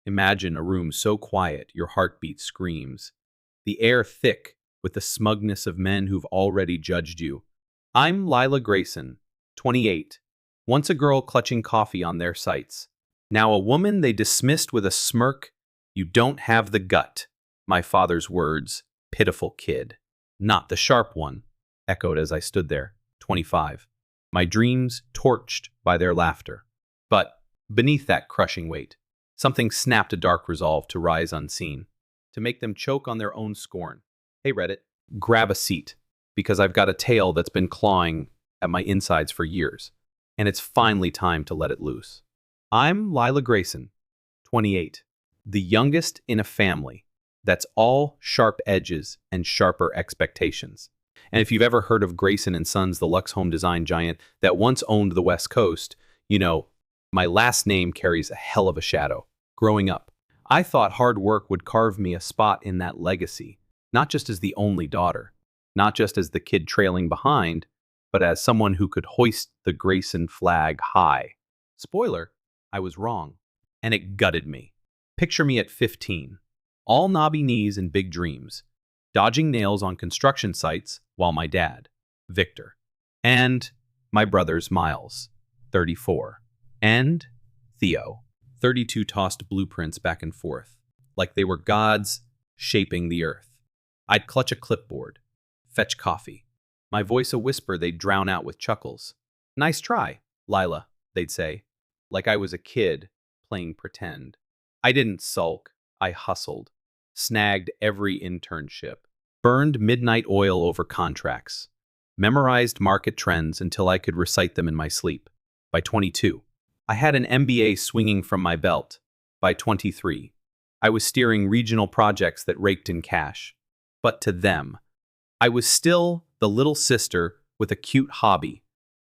Imagine a room so quiet your heartbeat screams. The air thick with the smugness of men who've already judged you. I'm Lila Grayson, 28, once a girl clutching coffee on their sights. Now a woman they dismissed with a smirk. You don't have the gut. My father's words, pitiful kid. Not the sharp one, echoed as I stood there, 25. My dreams torched by their laughter. But beneath that crushing weight, something snapped a dark resolve to rise unseen, to make them choke on their own scorn. Hey Reddit, grab a seat, because I've got a tale that's been clawing at my insides for years, and it's finally time to let it loose. I'm Lila Grayson, 28, the youngest in a family that's all sharp edges and sharper expectations. And if you've ever heard of Grayson and Sons, the Lux home design giant that once owned the West Coast, you know, my last name carries a hell of a shadow. Growing up, I thought hard work would carve me a spot in that legacy, not just as the only daughter, not just as the kid trailing behind, but as someone who could hoist the Grayson flag high. Spoiler, I was wrong, and it gutted me. Picture me at 15, all knobby knees and big dreams, dodging nails on construction sites while my dad, Victor, and my brothers Miles, 34, and Theo, 32 tossed blueprints back and forth, like they were gods shaping the earth. I'd clutch a clipboard, fetch coffee, my voice a whisper they'd drown out with chuckles. Nice try, Lila, they'd say, like I was a kid playing pretend. I didn't sulk, I hustled, snagged every internship, burned midnight oil over contracts, memorized market trends until I could recite them in my sleep. By 22, I had an MBA swinging from my belt. By 23, I was steering regional projects that raked in cash. But to them, I was still the little sister with a cute hobby,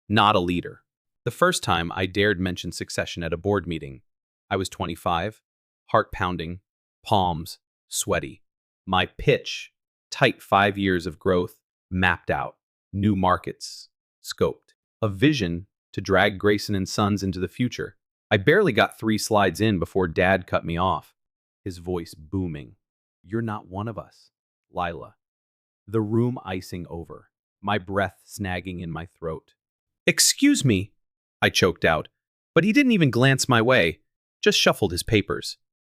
not a leader. The first time I dared mention succession at a board meeting, I was 25, heart pounding, palms sweaty. My pitch, tight 5 years of growth, mapped out, new markets, scoped, a vision to drag Grayson and Sons into the future. I barely got 3 slides in before Dad cut me off, his voice booming. You're not one of us, Lila. The room icing over, my breath snagging in my throat. Excuse me, I choked out, but he didn't even glance my way, just shuffled his papers.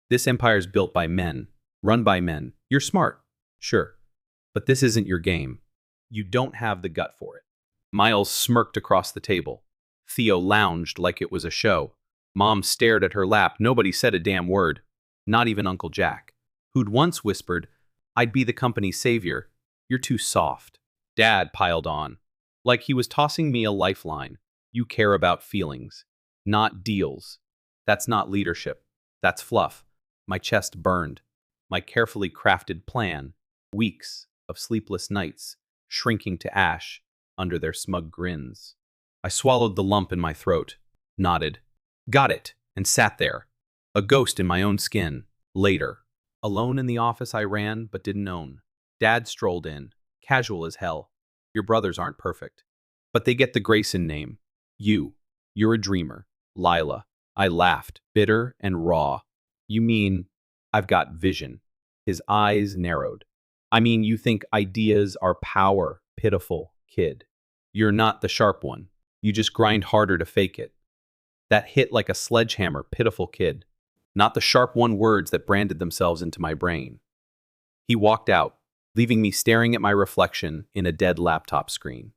This empire's built by men, run by men. You're smart, sure, but this isn't your game. You don't have the gut for it. Miles smirked across the table. Theo lounged like it was a show. Mom stared at her lap. Nobody said a damn word, not even Uncle Jack, who'd once whispered, I'd be the company's savior. You're too soft. Dad piled on, like he was tossing me a lifeline. You care about feelings, not deals. That's not leadership. That's fluff. My chest burned. My carefully crafted plan, weeks of sleepless nights, shrinking to ash under their smug grins. I swallowed the lump in my throat, nodded, got it, and sat there, a ghost in my own skin. Later, alone in the office I ran but didn't own, Dad strolled in, casual as hell. Your brothers aren't perfect, but they get the Grayson name. You're a dreamer, Lila. I laughed, bitter and raw. You mean I've got vision? His eyes narrowed. I mean, you think ideas are power, pitiful kid. You're not the sharp one. You just grind harder to fake it. That hit like a sledgehammer, pitiful kid. Not the sharp one words that branded themselves into my brain. He walked out, leaving me staring at my reflection in a dead laptop screen.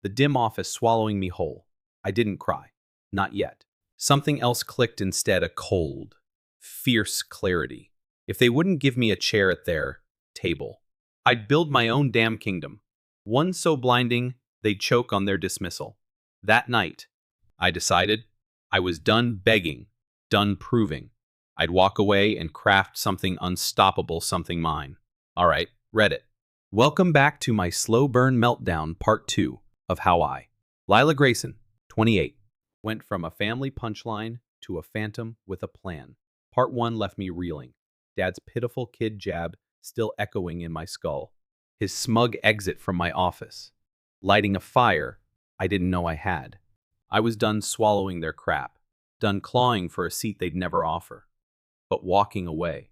The dim office swallowing me whole. I didn't cry. Not yet. Something else clicked instead, a cold, fierce clarity. If they wouldn't give me a chair at their table, I'd build my own damn kingdom. One so blinding, they'd choke on their dismissal. That night, I decided I was done begging, done proving. I'd walk away and craft something unstoppable, something mine. All right, Reddit. Welcome back to my slow burn meltdown part 2 of how I, Lila Grayson, 28, went from a family punchline to a phantom with a plan. Part 1 left me reeling, Dad's pitiful kid jab still echoing in my skull, his smug exit from my office, lighting a fire I didn't know I had. I was done swallowing their crap, done clawing for a seat they'd never offer. but walking away.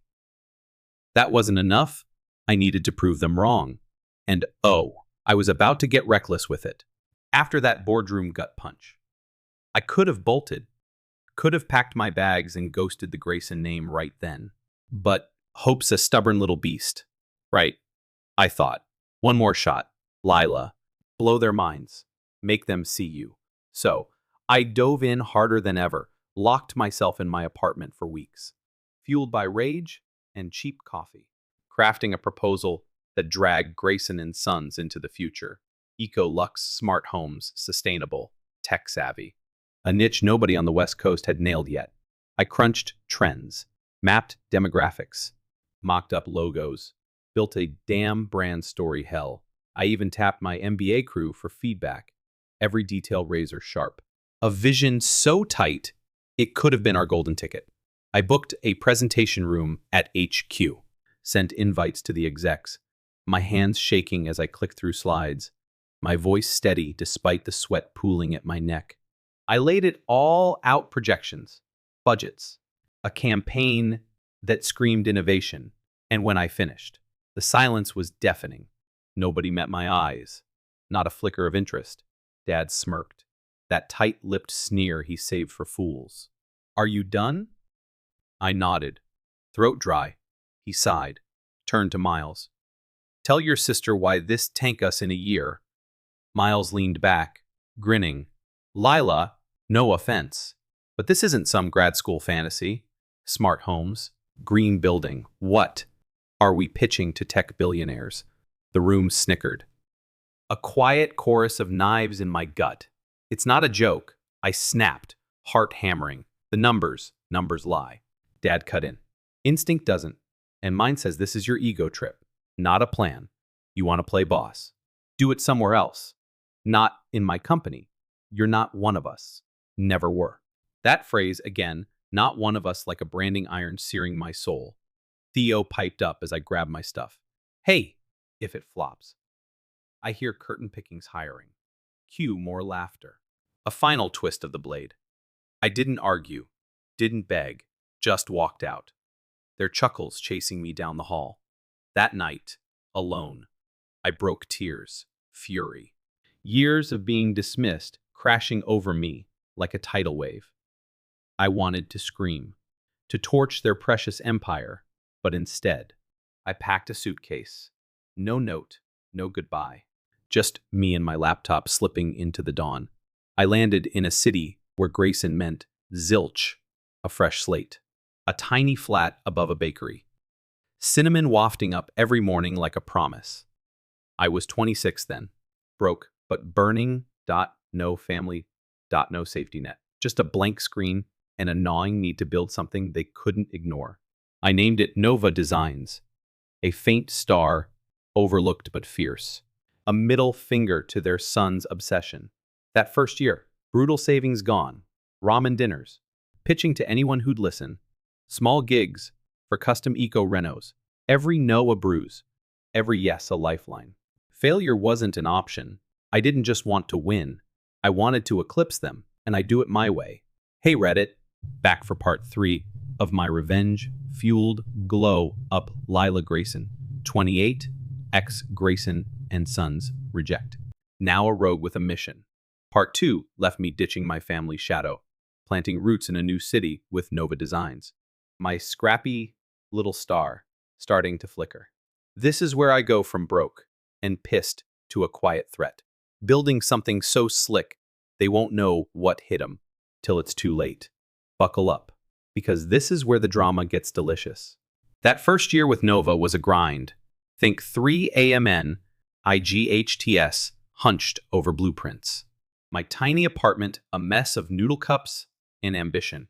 That wasn't enough. I needed to prove them wrong. And oh, I was about to get reckless with it. After that boardroom gut punch, I could have bolted, could have packed my bags and ghosted the Grayson name right then. But hope's a stubborn little beast. Right, I thought. One more shot. Lila. Blow their minds. Make them see you. So, I dove in harder than ever, locked myself in my apartment for weeks, fueled by rage and cheap coffee, crafting a proposal that dragged Grayson and Sons into the future. Eco-Lux smart homes, sustainable, tech-savvy. A niche nobody on the West Coast had nailed yet. I crunched trends, mapped demographics, mocked up logos, built a damn brand story hell. I even tapped my MBA crew for feedback, every detail razor sharp. A vision so tight, it could have been our golden ticket. I booked a presentation room at HQ, sent invites to the execs, my hands shaking as I clicked through slides, my voice steady despite the sweat pooling at my neck. I laid it all out: projections, budgets, a campaign that screamed innovation. And when I finished, the silence was deafening. Nobody met my eyes. Not a flicker of interest. Dad smirked, that tight-lipped sneer he saved for fools. Are you done? I nodded, throat dry. He sighed, turned to Miles. Tell your sister why this tank us in a year. Miles leaned back, grinning. Lila, no offense, but this isn't some grad school fantasy. Smart homes, green building. What are we pitching to tech billionaires? The room snickered. A quiet chorus of knives in my gut. It's not a joke. I snapped, heart hammering. The numbers lie. Dad cut in. Instinct doesn't, and mine says this is your ego trip, not a plan. You want to play boss. Do it somewhere else. Not in my company. You're not one of us. Never were. That phrase, again, not one of us, like a branding iron searing my soul. Theo piped up as I grabbed my stuff. Hey, if it flops. I hear curtain pickings hiring. Cue more laughter. A final twist of the blade. I didn't argue, didn't beg, just walked out. Their chuckles chasing me down the hall. That night, alone, I broke tears, fury. Years of being dismissed crashing over me like a tidal wave. I wanted to scream, to torch their precious empire, but instead, I packed a suitcase. No note, no goodbye. Just me and my laptop slipping into the dawn. I landed in a city where Grayson meant zilch, a fresh slate, a tiny flat above a bakery. Cinnamon wafting up every morning like a promise. I was 26 then, broke, but burning, no family, no safety net. Just a blank screen and a gnawing need to build something they couldn't ignore. I named it Nova Designs, a faint star, overlooked but fierce. A middle finger to their son's obsession. That first year, brutal savings gone, ramen dinners, pitching to anyone who'd listen, small gigs for custom eco-renos, every no a bruise, every yes a lifeline. Failure wasn't an option. I didn't just want to win. I wanted to eclipse them, and I do it my way. Hey Reddit, back for part 3 of my revenge-fueled glow-up Lila Grayson, 28, ex Grayson and Sons reject. Now a rogue with a mission. Part 2 left me ditching my family's shadow, planting roots in a new city with Nova Designs. My scrappy little star starting to flicker. This is where I go from broke and pissed to a quiet threat. Building something so slick, they won't know what hit them till it's too late. Buckle up, because this is where the drama gets delicious. That first year with Nova was a grind. Think 3 AMN, IGHTS, hunched over blueprints. My tiny apartment, a mess of noodle cups and ambition.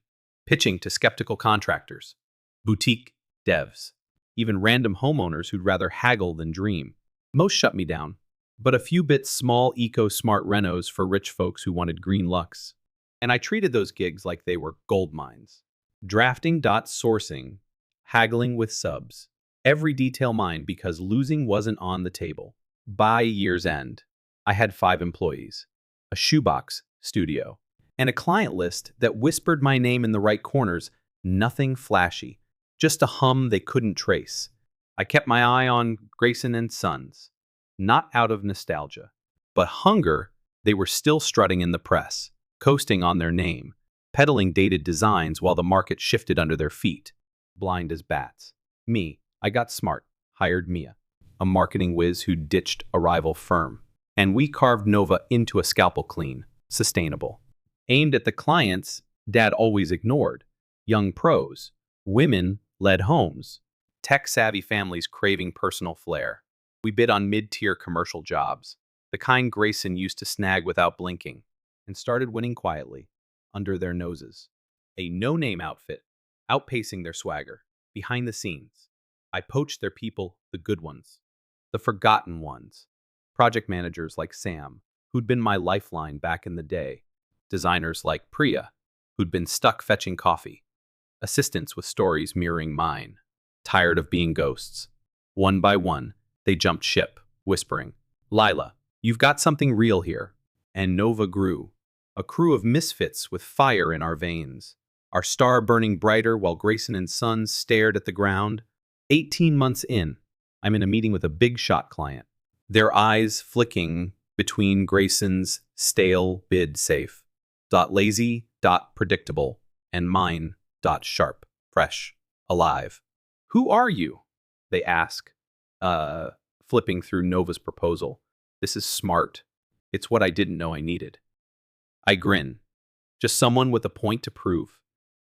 Pitching to skeptical contractors, boutique devs, even random homeowners who'd rather haggle than dream. Most shut me down, but a few bit small eco-smart renos for rich folks who wanted green lux. And I treated those gigs like they were gold mines. Drafting, sourcing, haggling with subs. Every detail mine because losing wasn't on the table. By year's end, I had 5 employees, a shoebox studio, and a client list that whispered my name in the right corners. Nothing flashy, just a hum they couldn't trace. I kept my eye on Grayson and Sons, not out of nostalgia, but hunger. They were still strutting in the press, coasting on their name, peddling dated designs while the market shifted under their feet, blind as bats. Me, I got smart, hired Mia, a marketing whiz who ditched a rival firm, and we carved Nova into a scalpel clean, sustainable. Aimed at the clients Dad always ignored, young pros, women-led homes, tech-savvy families craving personal flair. We bid on mid-tier commercial jobs, the kind Grayson used to snag without blinking, and started winning quietly, under their noses. A no-name outfit, outpacing their swagger, behind the scenes. I poached their people, the good ones, the forgotten ones. Project managers like Sam, who'd been my lifeline back in the day. Designers like Priya, who'd been stuck fetching coffee. Assistants with stories mirroring mine. Tired of being ghosts. One by one, they jumped ship, whispering, "Lila, you've got something real here." And Nova grew. A crew of misfits with fire in our veins. Our star burning brighter while Grayson and Sons stared at the ground. 18 months in, I'm in a meeting with a big shot client. Their eyes flicking between Grayson's stale bid safe, lazy, predictable, and mine, sharp, fresh, alive. "Who are you?" they ask, flipping through Nova's proposal. This is smart. It's what I didn't know I needed. I grin. Just someone with a point to prove.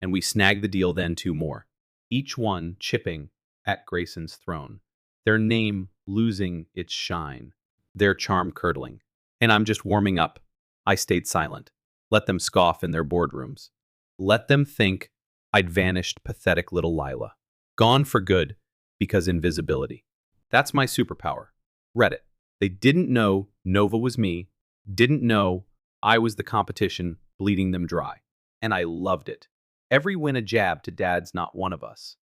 And we snag the deal then 2 more. Each one chipping at Grayson's throne. Their name losing its shine. Their charm curdling. And I'm just warming up. I stayed silent. Let them scoff in their boardrooms. Let them think I'd vanished pathetic little Lila. Gone for good because invisibility. That's my superpower. Reddit. They didn't know Nova was me. Didn't know I was the competition bleeding them dry. And I loved it. Every win a jab to Dad's not one of us.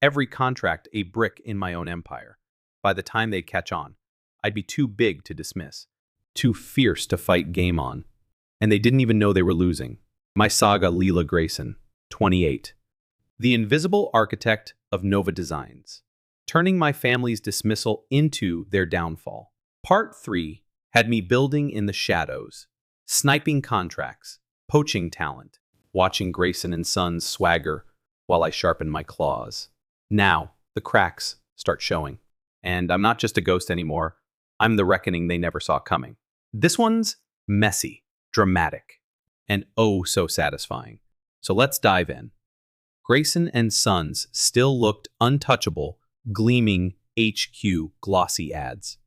Every contract a brick in my own empire. By the time they'd catch on, I'd be too big to dismiss. Too fierce to fight game on. And they didn't even know they were losing. My saga Leela Grayson, 28. The invisible architect of Nova Designs. Turning my family's dismissal into their downfall. Part 3 had me building in the shadows. Sniping contracts. Poaching talent. Watching Grayson and Sons swagger while I sharpen my claws. Now, the cracks start showing. And I'm not just a ghost anymore. I'm the reckoning they never saw coming. This one's messy, dramatic, and oh so satisfying. So let's dive in. Grayson and Sons still looked untouchable, gleaming HQ glossy ads.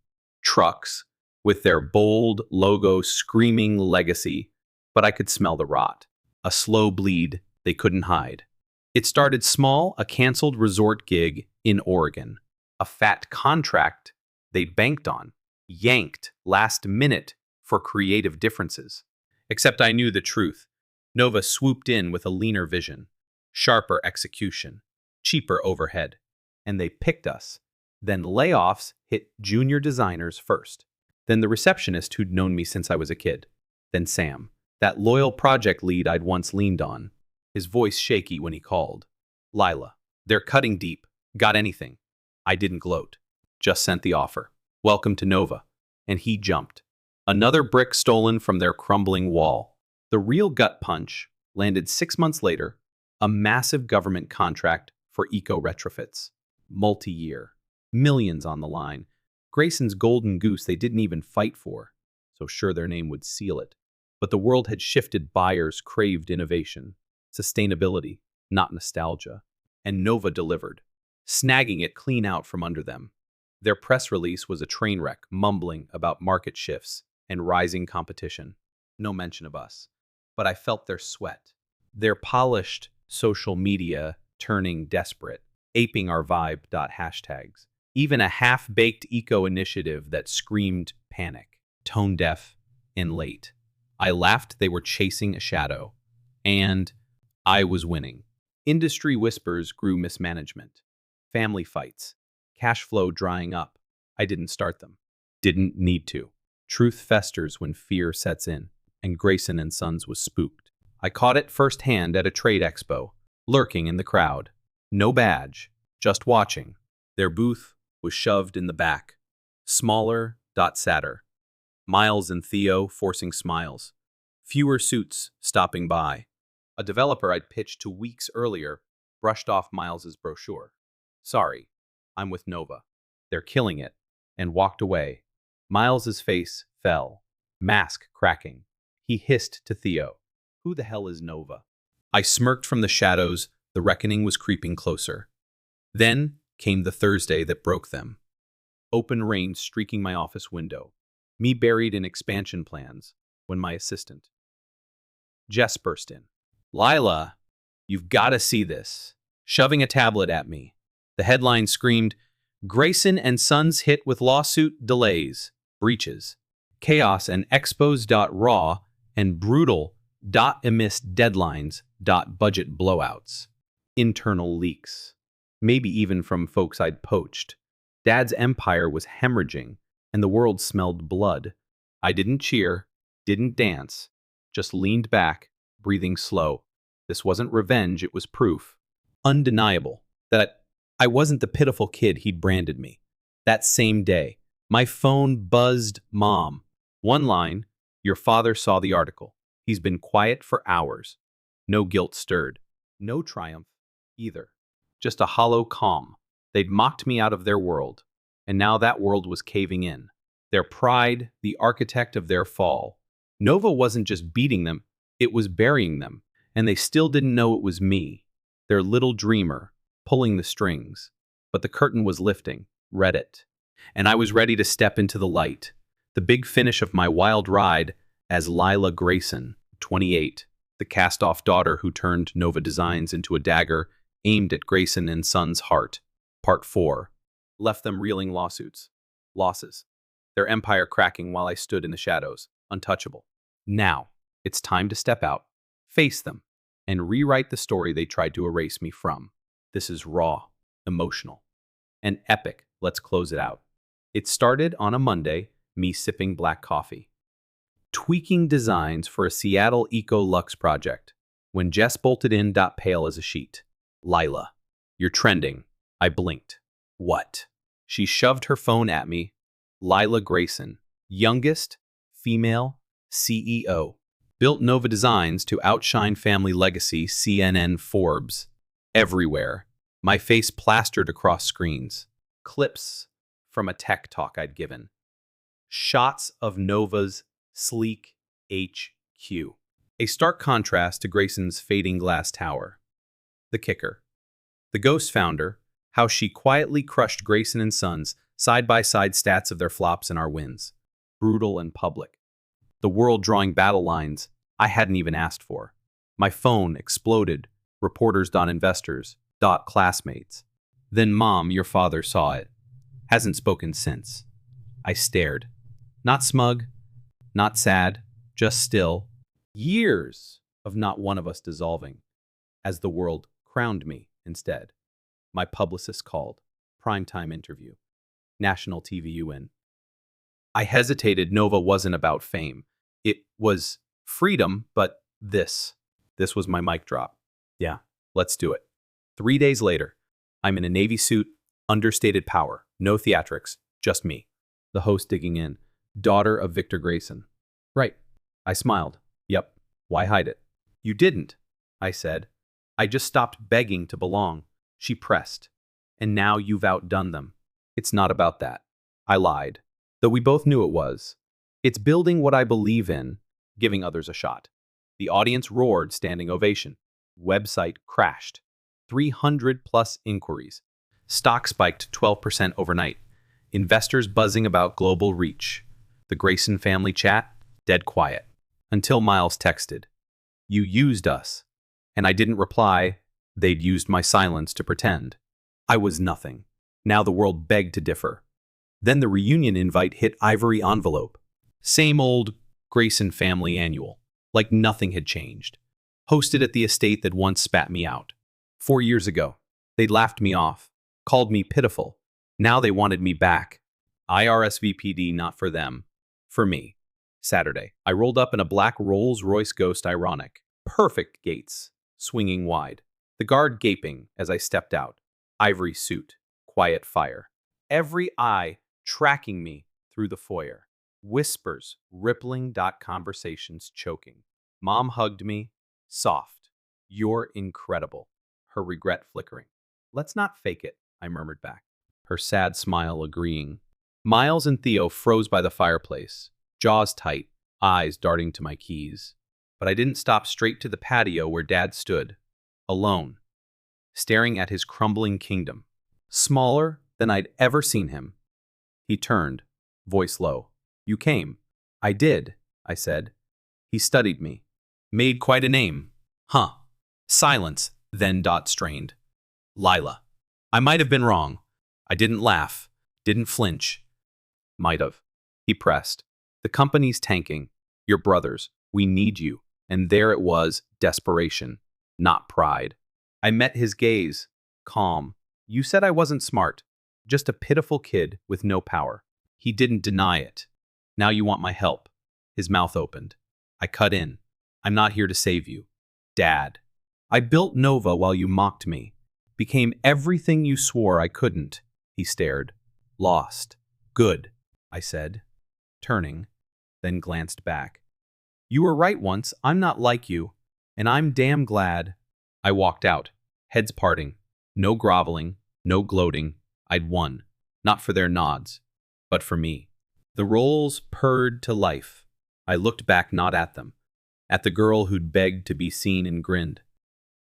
Trucks, with their bold logo screaming legacy, but I could smell the rot. A slow bleed they couldn't hide. It started small, a canceled resort gig in Oregon. A fat contract they'd banked on, yanked last minute for creative differences. Except I knew the truth. Nova swooped in with a leaner vision, sharper execution, cheaper overhead. And they picked us. Then layoffs hit junior designers first. Then the receptionist who'd known me since I was a kid. Then Sam, that loyal project lead I'd once leaned on, his voice shaky when he called. "Lila, they're cutting deep. Got anything?" I didn't gloat. Just sent the offer. "Welcome to Nova." And he jumped. Another brick stolen from their crumbling wall. The real gut punch landed 6 months later, a massive government contract for eco-retrofits. Multi-year. Millions on the line. Grayson's golden goose they didn't even fight for. So sure their name would seal it. But the world had shifted. Buyers craved innovation, sustainability, not nostalgia. And Nova delivered, snagging it clean out from under them. Their press release was a train wreck, mumbling about market shifts and rising competition. No mention of us. But I felt their sweat. Their polished social media turning desperate, aping our vibe. Hashtags. Even a half-baked eco-initiative that screamed panic, tone-deaf and late. I laughed they were chasing a shadow. And I was winning. Industry whispers grew mismanagement. Family fights. Cash flow drying up. I didn't start them. Didn't need to. Truth festers when fear sets in. And Grayson and Sons was spooked. I caught it firsthand at a trade expo, lurking in the crowd. No badge, just watching. Their booth was shoved in the back. Smaller, sadder. Miles and Theo forcing smiles. Fewer suits stopping by. A developer I'd pitched to weeks earlier brushed off Miles's brochure. Sorry, I'm with Nova. They're killing it, and walked away. Miles's face fell, mask cracking. He hissed to Theo, "Who the hell is Nova?" I smirked from the shadows. The reckoning was creeping closer. Then came the Thursday that broke them. Open rain streaking my office window. Me buried in expansion plans when my assistant, Jess, burst in. "Lila, you've got to see this." Shoving a tablet at me. The headline screamed, "Grayson and Sons hit with lawsuit delays, breaches, chaos and expos.raw and brutal.emiss deadlines.budget blowouts, internal leaks." Maybe even from folks I'd poached. Dad's empire was hemorrhaging, and the world smelled blood. I didn't cheer, didn't dance, just leaned back, breathing slow. This wasn't revenge, it was proof. Undeniable that I wasn't the pitiful kid he'd branded me. That same day, my phone buzzed, "Mom." One line, "Your father saw the article. He's been quiet for hours." No guilt stirred. No triumph either. Just a hollow calm. They'd mocked me out of their world, and now that world was caving in. Their pride, the architect of their fall. Nova wasn't just beating them, it was burying them, and they still didn't know it was me, their little dreamer, pulling the strings. But the curtain was lifting, Reddit, and I was ready to step into the light. The big finish of my wild ride as Lila Grayson, 28, the cast-off daughter who turned Nova Designs into a dagger aimed at Grayson and Son's heart. Part 4. Left them reeling lawsuits. Losses. Their empire cracking while I stood in the shadows, untouchable. Now, it's time to step out, face them, and rewrite the story they tried to erase me from. This is raw, emotional, and epic. Let's close it out. It started on a Monday, me sipping black coffee, tweaking designs for a Seattle Eco-Lux project, when Jess bolted in, pale as a sheet. "Lila, you're trending." I blinked. "What?" She shoved her phone at me. Lila Grayson, youngest female CEO. Built Nova Designs to outshine family legacy, CNN, Forbes. Everywhere. My face plastered across screens. Clips from a tech talk I'd given. Shots of Nova's sleek HQ. A stark contrast to Grayson's fading glass tower. The kicker. The Ghost founder, how she quietly crushed Grayson and Sons, side-by-side stats of their flops and our wins. Brutal and public. The world drawing battle lines I hadn't even asked for. My phone exploded. Reporters.investors. Classmates. Then Mom, your father, saw it. Hasn't spoken since. I stared. Not smug, not sad, just still. Years of not one of us dissolving. As the world crowned me instead. My publicist called. Primetime interview. National TVUN. I hesitated. Nova wasn't about fame. It was freedom, but this was my mic drop. Yeah, let's do it. 3 days later, I'm in a Navy suit, understated power, no theatrics, just me. The host digging in. Daughter of Victor Grayson. Right. I smiled. Yep. Why hide it? You didn't, I said. I just stopped begging to belong. She pressed. And now you've outdone them. It's not about that. I lied, though we both knew it was. It's building what I believe in, giving others a shot. The audience roared, standing ovation. Website crashed. 300 plus inquiries. Stock spiked 12% overnight. Investors buzzing about global reach. The Grayson family chat, dead quiet. Until Miles texted. You used us. And I didn't reply. They'd used my silence to pretend. I was nothing. Now the world begged to differ. Then the reunion invite hit ivory envelope. Same old Grayson family annual. Like nothing had changed. Hosted at the estate that once spat me out. 4 years ago, they'd laughed me off, called me pitiful. Now they wanted me back. IRSVPD not for them, for me. Saturday, I rolled up in a black Rolls-Royce Ghost, ironic. Perfect gates, swinging wide. The guard gaping as I stepped out. Ivory suit, quiet fire. Every eye tracking me through the foyer. Whispers rippling. Conversations choking. Mom hugged me, soft. You're incredible. Her regret flickering. Let's not fake it, I murmured back. Her sad smile agreeing. Miles and Theo froze by the fireplace, jaws tight, eyes darting to my keys. But I didn't stop. Straight to the patio where Dad stood, alone, staring at his crumbling kingdom, smaller than I'd ever seen him. He turned, voice low. You came. I did, I said. He studied me. Made quite a name. Huh. Silence, then strained. Lila. I might have been wrong. I didn't laugh, didn't flinch. Might have. He pressed. The company's tanking. Your brothers. We need you. And there it was, desperation, not pride. I met his gaze, calm. You said I wasn't smart, just a pitiful kid with no power. He didn't deny it. Now you want my help. His mouth opened. I cut in. I'm not here to save you. Dad. I built Nova while you mocked me. Became everything you swore I couldn't. He stared. Lost. Good, I said, turning, then glanced back. You were right once. I'm not like you, and I'm damn glad. I walked out, heads parting. No groveling, no gloating. I'd won. Not for their nods, but for me. The roles purred to life. I looked back, not at them. At the girl who'd begged to be seen and grinned.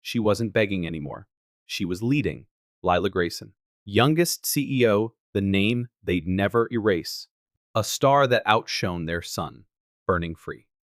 She wasn't begging anymore. She was leading. Lila Grayson. Youngest CEO, the name they'd never erase. A star that outshone their sun, burning free.